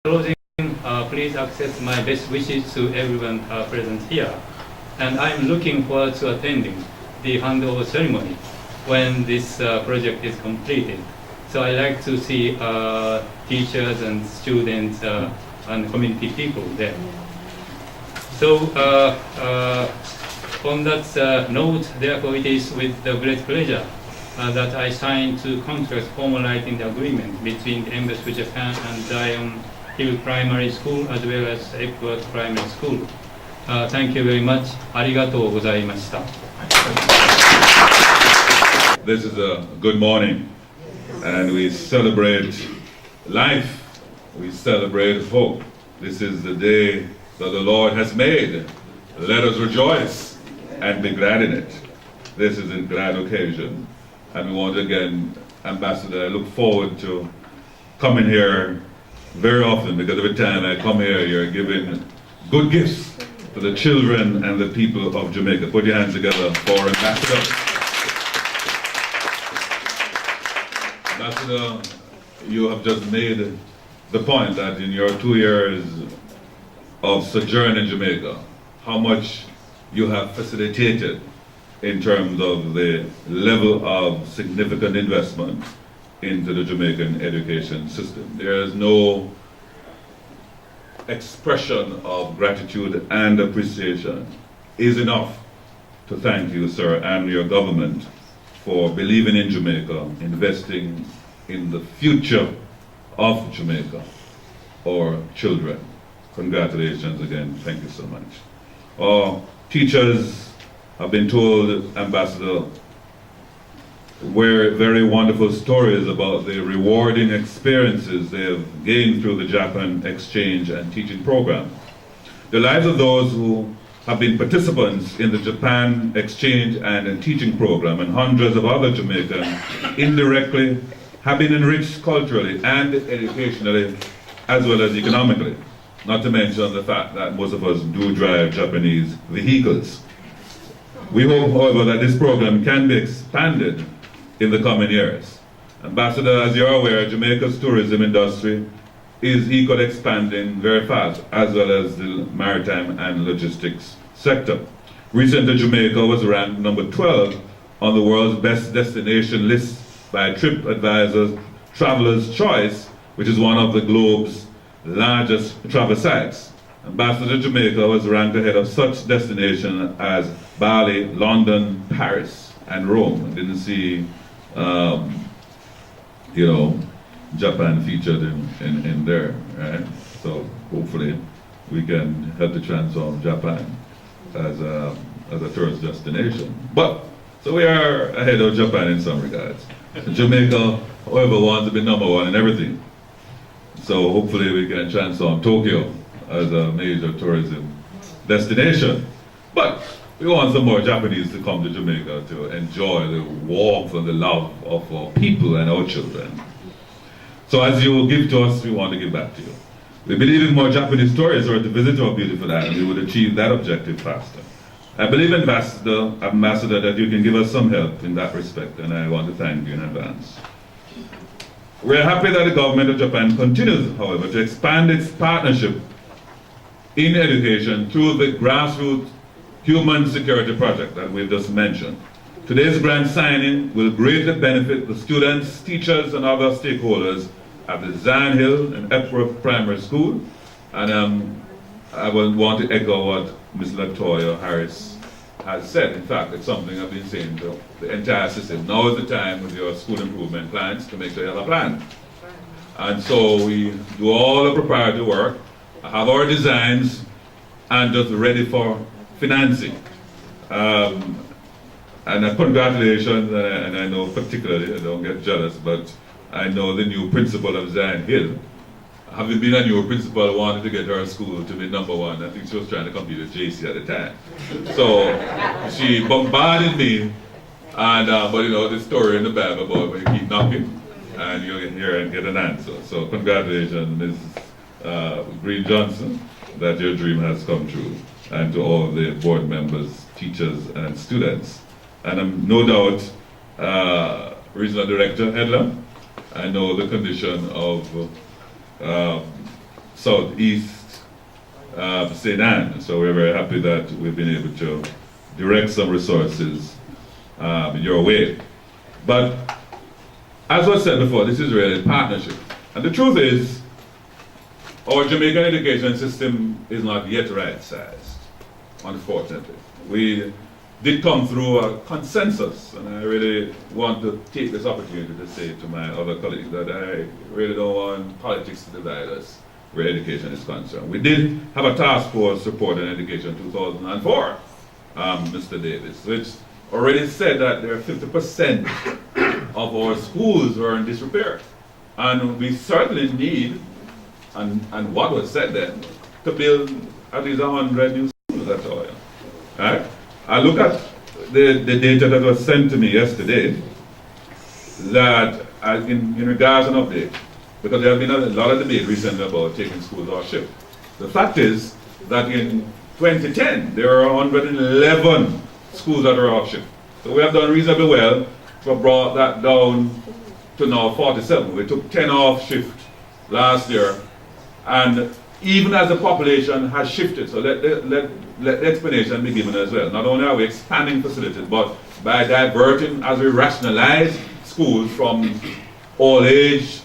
Closing, please accept my best wishes to everyone present here. And I'm looking forward to attending the handover ceremony when this project is completed. So I like to see teachers and students and community people there. So on that note, therefore, it is with great pleasure that I signed two contracts formalizing the agreement between the Embassy of Japan and Zion Hill Primary School as well as Epworth Primary School. Thank you very much. ありがとうございました。This is a good morning, and we celebrate life. We celebrate hope. This is the day that the Lord has made. Let us rejoice and be glad in it. This is a glad occasion. And we want to again, Ambassador, I look forward to coming here very often, because every time I come here, you're giving good gifts to the children and the people of Jamaica. Put your hands together for Ambassador. Ambassador, you have just made the point that in your 2 years of sojourn in Jamaica, how much you have facilitated in terms of the level of significant investment into the Jamaican education system. There is no expression of gratitude and appreciation is enough to thank you, sir, and your government for believing in Jamaica, investing in the future of Jamaica, or children. Congratulations again, thank you so much. Teachers have been told, Ambassador, were very wonderful stories about the rewarding experiences they have gained through the Japan exchange and teaching program. The lives of those who have been participants in the Japan exchange and teaching program, and hundreds of other Jamaicans indirectly, have been enriched culturally and educationally as well as economically. Not to mention the fact that most of us do drive Japanese vehicles. We hope, however, that this program can be expanded in the coming years. Ambassador, as you're aware, Jamaica's tourism industry is equally expanding very fast, as well as the maritime and logistics sector. Recently, Jamaica was ranked number 12 on the world's best destination list by TripAdvisor's Traveler's Choice, which is one of the globe's largest travel sites. Ambassador, Jamaica was ranked ahead of such destinations as Bali, London, Paris, and Rome. I didn't see, Japan featured in there, right? So hopefully we can help to transform Japan as a tourist destination. So we are ahead of Japan in some regards. Jamaica, however, wants to be number one in everything. So hopefully we can transform Tokyo as a major tourism destination. But we want some more Japanese to come to Jamaica to enjoy the warmth and the love of our people and our children. So as you give to us, we want to give back to you. We believe if more Japanese tourists were to visit our beautiful island, we would achieve that objective faster. I believe, Ambassador, that you can give us some help in that respect, and I want to thank you in advance. We're happy that the government of Japan continues, however, to expand its partnership in education through the grassroots Human Security Project that we've just mentioned. Today's grant signing will greatly benefit the students, teachers, and other stakeholders at the Zion Hill and Epworth Primary School. And I will want to echo what Ms. Latoya Harris has said. In fact, it's something I've been saying to the entire system. Now is the time with your school improvement plans to make sure you have a plan. And so we do all the preparatory work, have our designs, and just ready for financing. And congratulations, and I know particularly, I don't get jealous, but I know the new principal of Zion Hill. Having been a new principal, wanted to get her school to be number one. I think she was trying to compete with JC at the time. So she bombarded me, and but the story in the Bible about when you keep knocking, and you'll get here and get an answer. So congratulations, Ms. Green Johnson, that your dream has come true. And to all the board members, teachers, and students. And no doubt, Regional Director Edler, I know the condition of southeast St. Anne. So we're very happy that we've been able to direct some resources your way. But as was said before, this is really a partnership. And the truth is, our Jamaican education system is not yet right-sized, unfortunately. We did come through a consensus, and I really want to take this opportunity to say to my other colleagues that I really don't want politics to divide us where education is concerned. We did have a task force report on education in 2004, Mr. Davis, which already said that there are 50% of our schools were in disrepair. And we certainly need, and what was said then, to build at least 100 new schools, that's all. Right? I look at the data that was sent to me yesterday, that in regards to an update, because there has been a lot of debate recently about taking schools off shift. The fact is that in 2010, there were 111 schools that were off shift. So we have done reasonably well to brought that down to now 47. We took 10 off shift last year, and even as the population has shifted, so let the explanation be given as well. Not only are we expanding facilities, but by diverting, as we rationalize schools from all age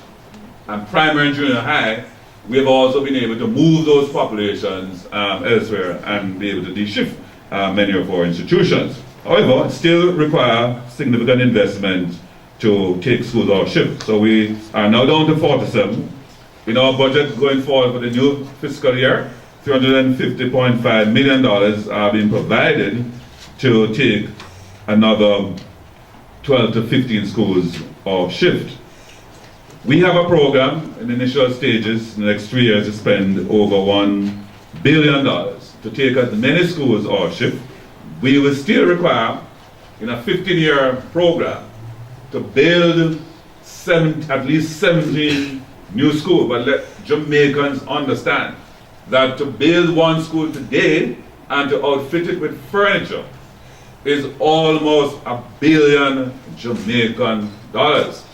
and primary and junior high, we have also been able to move those populations elsewhere and be able to de-shift many of our institutions. However, still require significant investment to take schools off shift. So we are now down to 47. In our budget going forward for the new fiscal year, $350.5 million are being provided to take another 12 to 15 schools off shift. We have a program in the initial stages in the next 3 years to spend over $1 billion to take as many schools off shift. We will still require, in a 15-year program, to build at least 17 new schools. But let Jamaicans understand that to build one school today and to outfit it with furniture is almost $1 billion Jamaican dollars.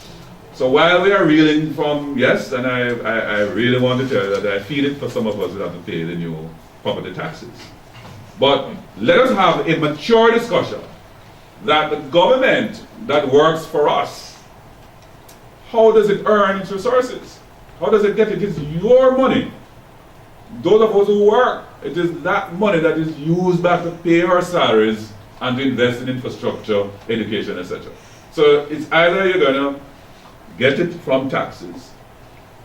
So while we are reeling from, yes, and I really want to tell you that I feel it for some of us who have to pay the new property taxes. But let us have a mature discussion that the government that works for us, how does it earn its resources? How does it get it? It is your money. Those of us who work, it is that money that is used back to pay our salaries and to invest in infrastructure, education, etc. So it's either you're going to get it from taxes,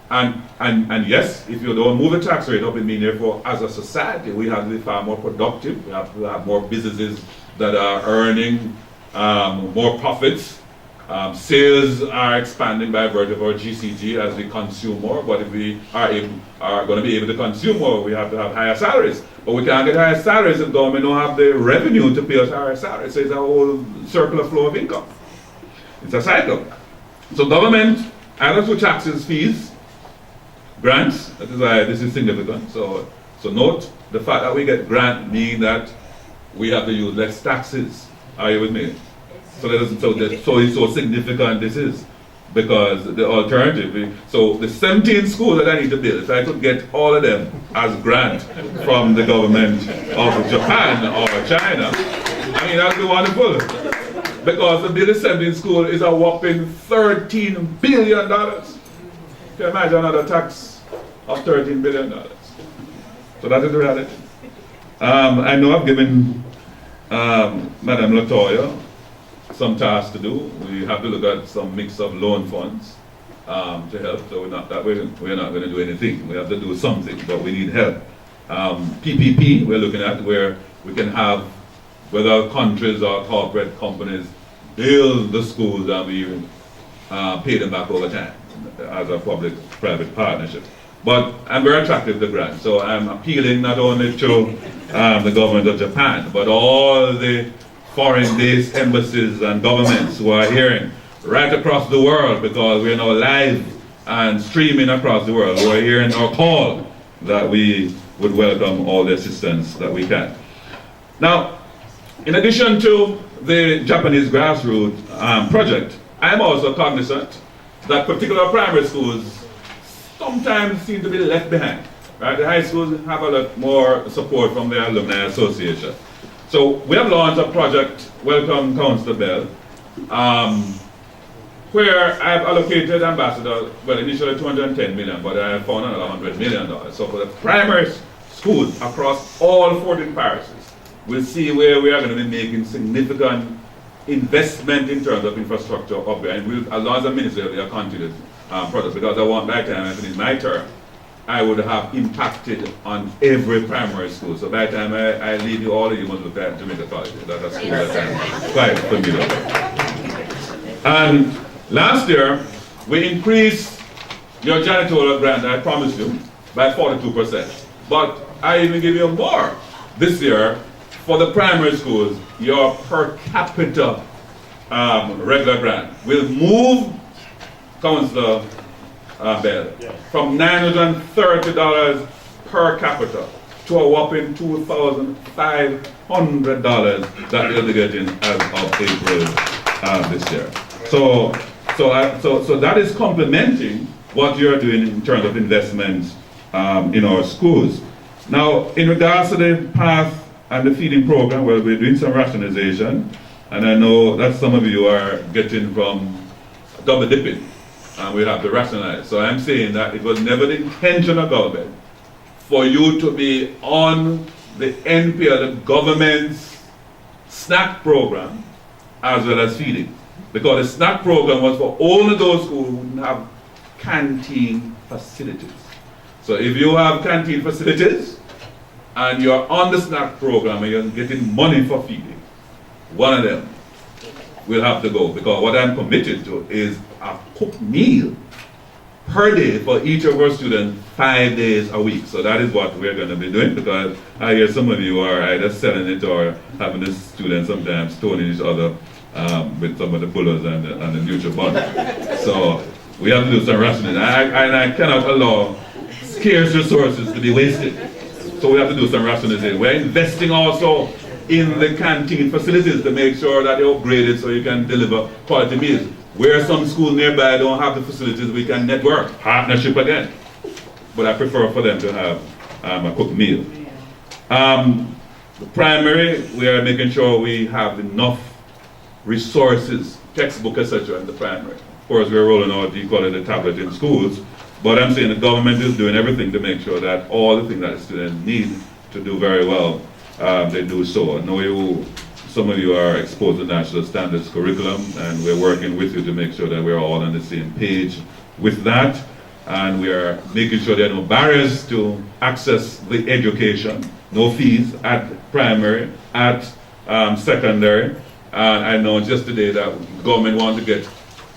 and yes, if you don't move the tax rate up, it means therefore as a society we have to be far more productive, we have to have more businesses that are earning more profits. Sales are expanding by virtue of our GCG as we consume more, but if we are going to be able to consume more, we have to have higher salaries. But we can't get higher salaries if government don't have the revenue to pay us higher salaries. So it's a whole circular flow of income. It's a cycle. So government, either through taxes, fees, grants, that is why this is significant. So note the fact that we get grant means that we have to use less taxes. Are you with me? So it's so significant this is, because the alternative, so the 17 schools that I need to build, if I could get all of them as grant from the government of Japan or China, I mean that'd be wonderful. Because the building 17 school is a whopping $13 billion. Can you imagine another tax of $13 billion? So that is the reality. I know I've given Madam Latoya some tasks to do. We have to look at some mix of loan funds to help. So we're not going to do anything. We have to do something, but we need help. PPP we're looking at, where we can have, whether countries or corporate companies, build the schools and we pay them back over time as a public-private partnership. But I'm very attracted to grants, so I'm appealing not only to the government of Japan, but all the foreign-based embassies and governments who are hearing right across the world, because we're now live and streaming across the world, who are hearing our call that we would welcome all the assistance that we can. Now, in addition to the Japanese grassroots project, I'm also cognizant that particular primary schools sometimes seem to be left behind. Right? The high schools have a lot more support from the Alumni Association. So we have launched a project, Welcome Councillor Bell, where I've allocated ambassador, well, initially 210 million, but I found another $100 million. So for the primary schools across all 14 parishes, we'll see where we are going to be making significant investment in terms of infrastructure up there. And we'll, as long as I'm minister, they'll continue project, because I want, by the time I finish my term, I would have impacted on every primary school. So by the time I leave you, all of you must look at Jamaica College. That's a school that I'm quite familiar with. And last year, we increased your janitorial grant, I promised you, by 42%. But I even give you more this year for the primary schools. Your per capita regular grant will move, Councillor Bell, from $930 per capita to a whopping $2,500 that they'll be getting as of April this year. So that is complementing what you're doing in terms of investments in our schools. Now, in regards to the path and the feeding program, well, we're doing some rationalization, and I know that some of you are getting from double dipping, and we have to rationalize. So I'm saying that it was never the intention of government for you to be on the NPL, the government's snack program, as well as feeding. Because the snack program was for only those who wouldn't have canteen facilities. So if you have canteen facilities and you're on the snack program and you're getting money for feeding, one of them will have to go. Because what I'm committed to is a cooked meal per day for each of our students 5 days a week. So that is what we're going to be doing, because I hear some of you are either selling it or having the students sometimes stoning each other with some of the pullers and the NutriBun. So we have to do some rationing. And I cannot allow scarce resources to be wasted. So we have to do some rationalization. We're investing also in the canteen facilities to make sure that they're upgraded so you can deliver quality meals. Where some schools nearby don't have the facilities, we can network, partnership again. But I prefer for them to have a cooked meal. The primary, we are making sure we have enough resources, textbook, etc. in the primary. Of course, we're rolling out the tablet in schools, but I'm saying the government is doing everything to make sure that all the things that the students need to do very well, they do so. I know some of you are exposed to national standards curriculum, and we're working with you to make sure that we're all on the same page with that. And we are making sure there are no barriers to access the education, no fees at primary, at secondary. And I know just today that government wants to get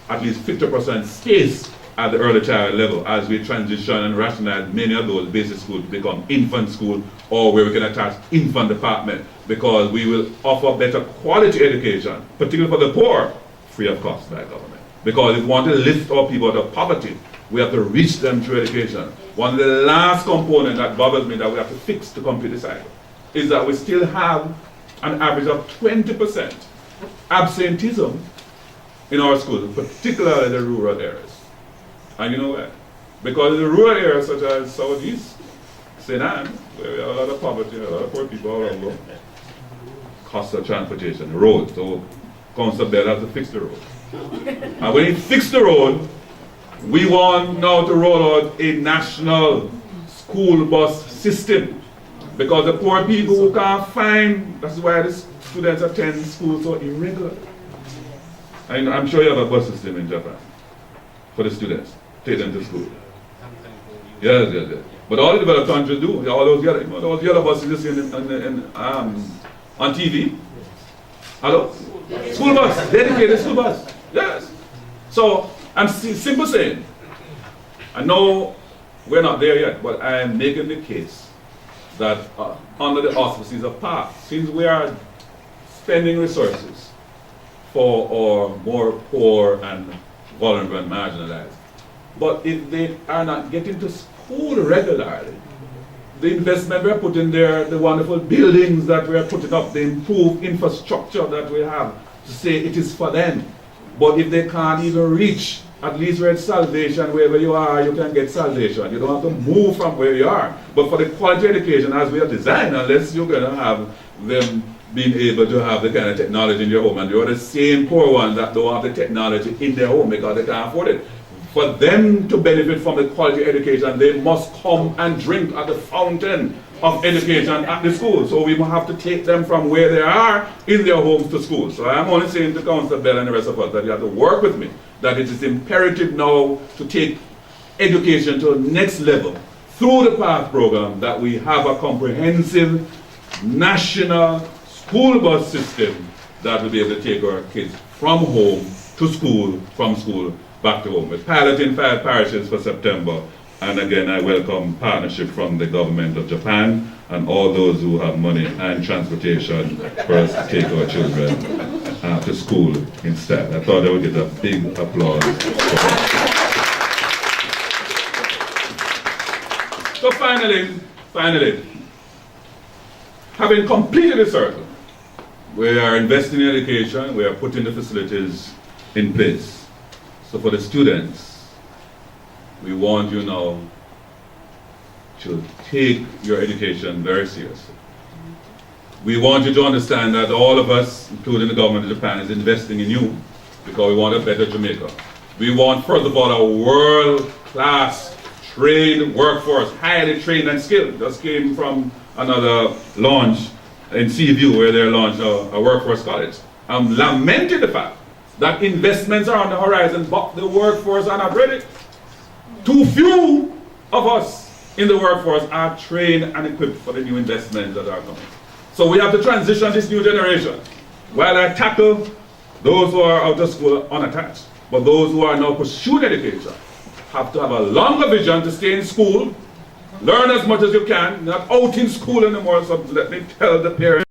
at least 50% space at the early child level as we transition and rationalize many of those basic schools to become infant school, or where we can attach infant department, because we will offer better quality education, particularly for the poor, free of cost by government. Because if we want to lift our people out of poverty, we have to reach them through education. One of the last components that bothers me that we have to fix to complete the cycle is that we still have an average of 20% absenteeism in our schools, particularly the rural areas. And you know why? Because in the rural areas such as Southeast, St. Anne, where we have a lot of poverty, a lot of poor people all over, cost of transportation, the road. So Council Bell has to fix the road. And when he fixed the road, we want now to roll out a national school bus system. Because the poor people who can't find, that's why the students attend school so irregular. And I'm sure you have a bus system in Japan for the students. Take them to school. Yes. But all the developed countries do. All those yellow buses you see on TV. Hello? School bus, dedicated school bus. Yes. So I'm simply saying, I know we're not there yet, but I am making the case that under the auspices of PATH, since we are spending resources for our more poor and vulnerable and marginalized, but if they are not getting to school regularly, the investment we're putting there, the wonderful buildings that we're putting up, the improved infrastructure that we have, to say it is for them. But if they can't even reach At least where it's salvation, wherever you are, you can get salvation. You don't have to move from where you are. But for the quality education, as we are designed, unless you're going to have them being able to have the kind of technology in your home, and you're the same poor ones that don't have the technology in their home because they can't afford it. For them to benefit from the quality education, they must come and drink at the fountain of education at the school. So we will have to take them from where they are in their homes to school. So I'm only saying to Councillor Bell and the rest of us that you have to work with me, that it is imperative now to take education to the next level through the PATH program, that we have a comprehensive national school bus system that will be able to take our kids from home to school, from school back to home. We're piloting 5 parishes for September. And again, I welcome partnership from the government of Japan and all those who have money and transportation for us to take our children to school instead. I thought I would get a big applause for that. So finally, having completed the circle, we are investing in education, we are putting the facilities in place. So for the students, we want you now to take your education very seriously. We want you to understand that all of us, including the government of Japan, is investing in you because we want a better Jamaica. We want, first of all, a world-class trained workforce, highly trained and skilled. Just came from another launch in Seaview where they launched a workforce college. I'm lamenting the fact that investments are on the horizon, but the workforce are not ready. Too few of us in the workforce are trained and equipped for the new investments that are coming. So we have to transition this new generation. While I tackle those who are out of school unattached, but those who are now pursuing education have to have a longer vision to stay in school, learn as much as you can, not out in school anymore. So let me tell the parents.